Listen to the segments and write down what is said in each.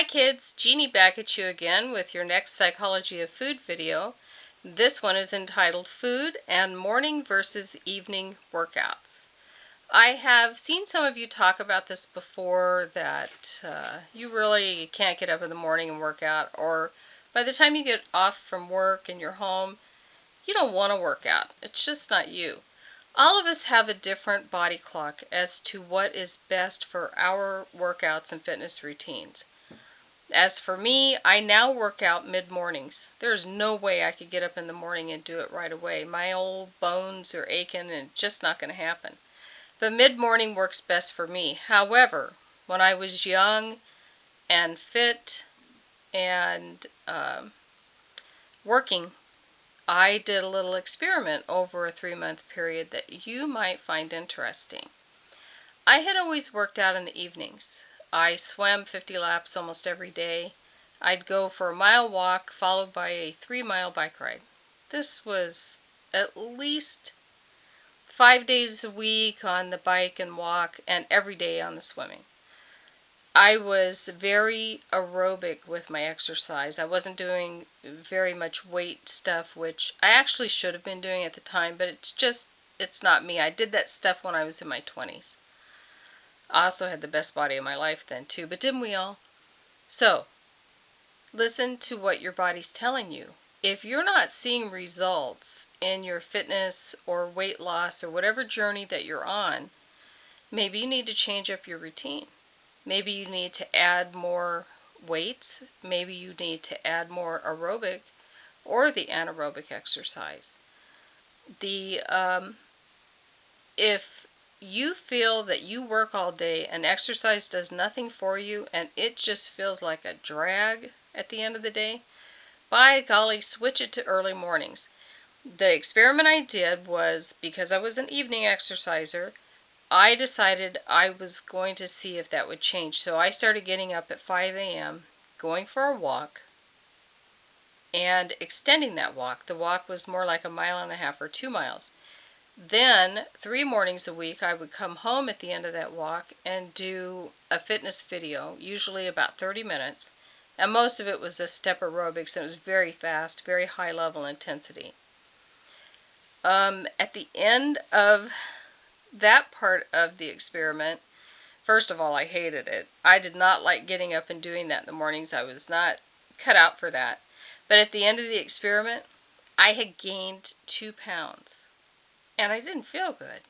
kids, Jeannie back at you again with your next Psychology of Food video. This one is entitled Food and Morning versus Evening Workouts. I have seen some of you talk about this before, that you really can't get up in the morning and work out, or by the time you get off from work and you're home, you don't want to work out. It's just not you. All of us have a different body clock as to what is best for our workouts and fitness routines. As for me, I now work out mid-mornings. There's no way I could get up in the morning and do it right away. My old bones are aching and it's just not going to happen. But mid-morning works best for me. However, when I was young and fit and working, I did a little experiment over a 3-month period that you might find interesting. I had always worked out in the evenings. I swam 50 laps almost every day. I'd go for a mile walk followed by a 3-mile bike ride. This was at least 5 days a week on the bike and walk, and every day on the swimming. I was very aerobic with my exercise. I wasn't doing very much weight stuff, which I actually should have been doing at the time, but it's not me. I did that stuff when I was in my 20s. I also had the best body of my life then too, but didn't we all? So, listen to what your body's telling you. If you're not seeing results in your fitness or weight loss or whatever journey that you're on, maybe you need to change up your routine. Maybe you need to add more weights. Maybe you need to add more aerobic or the anaerobic exercise. If you feel that you work all day and exercise does nothing for you and it just feels like a drag at the end of the day, by golly, switch it to early mornings. The experiment I did was, because I was an evening exerciser, I decided I was going to see if that would change. So I started getting up at 5 a.m., going for a walk, and extending that walk. The walk was more like 1.5 miles or 2 miles. Then 3 mornings a week I would come home at the end of that walk and do a fitness video, usually about 30 minutes, and most of it was a step aerobics, and it was very fast, very high level intensity. At the end of that part of the experiment, first of all, I hated it. I did not like getting up and doing that in the mornings. I was not cut out for that. But at the end of the experiment, I had gained 2 pounds. And I didn't feel good.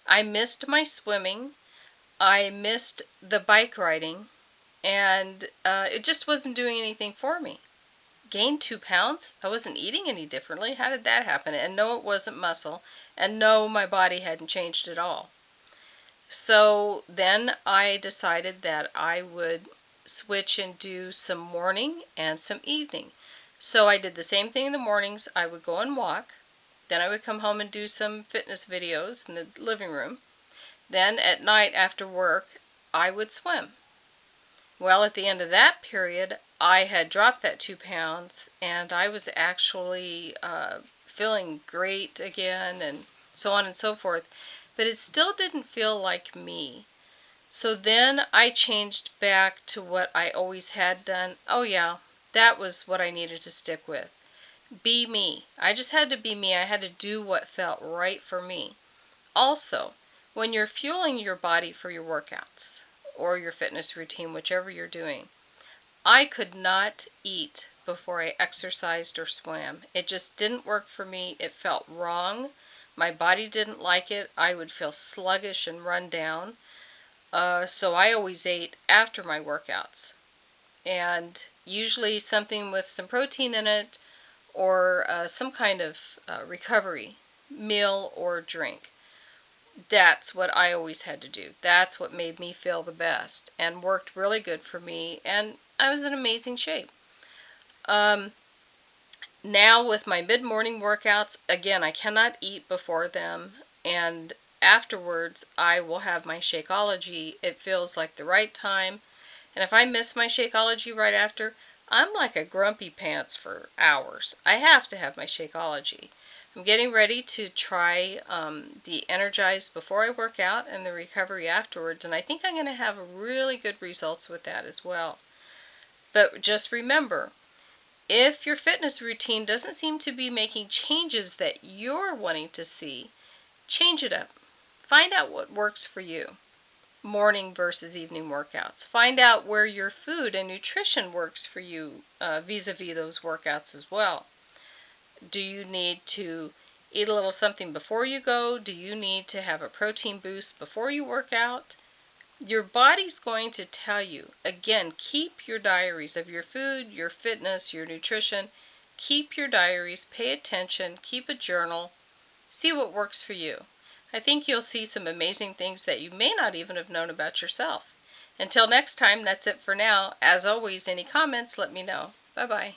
I missed my swimming, I missed the bike riding, and it just wasn't doing anything for me. Gained 2 pounds? I wasn't eating any differently. How did that happen? And no, it wasn't muscle, and no, my body hadn't changed at all. So then I decided that I would switch and do some morning and some evening. So I did the same thing in the mornings. I would go and walk. Then I would come home and do some fitness videos in the living room. Then at night after work, I would swim. Well, at the end of that period, I had dropped that 2 pounds, and I was actually feeling great again, and so on and so forth. But it still didn't feel like me. So then I changed back to what I always had done. Oh yeah, that was what I needed to stick with. Be me. I just had to be me. I had to do what felt right for me. Also, when you're fueling your body for your workouts or your fitness routine, whichever you're doing, I could not eat before I exercised or swam. It just didn't work for me. It felt wrong. My body didn't like it. I would feel sluggish and run down. So I always ate after my workouts. And usually something with some protein in it, or some kind of recovery meal or drink. That's what I always had to do. That's what made me feel the best and worked really good for me, and I was in amazing shape. Now with my mid-morning workouts, again, I cannot eat before them, and afterwards I will have my Shakeology. It feels like the right time, and if I miss my Shakeology right after, I'm like a grumpy pants for hours. I have to have my Shakeology. I'm getting ready to try the Energize before I work out and the recovery afterwards, and I think I'm going to have really good results with that as well. But just remember, if your fitness routine doesn't seem to be making changes that you're wanting to see, change it up. Find out what works for you. Morning versus evening workouts. Find out where your food and nutrition works for you vis-a-vis those workouts as well. Do you need to eat a little something before you go? Do you need to have a protein boost before you work out? Your body's going to tell you. Again, keep your diaries of your food, your fitness, your nutrition. Keep your diaries, pay attention, keep a journal, see what works for you. I think you'll see some amazing things that you may not even have known about yourself. Until next time, that's it for now. As always, any comments, let me know. Bye-bye.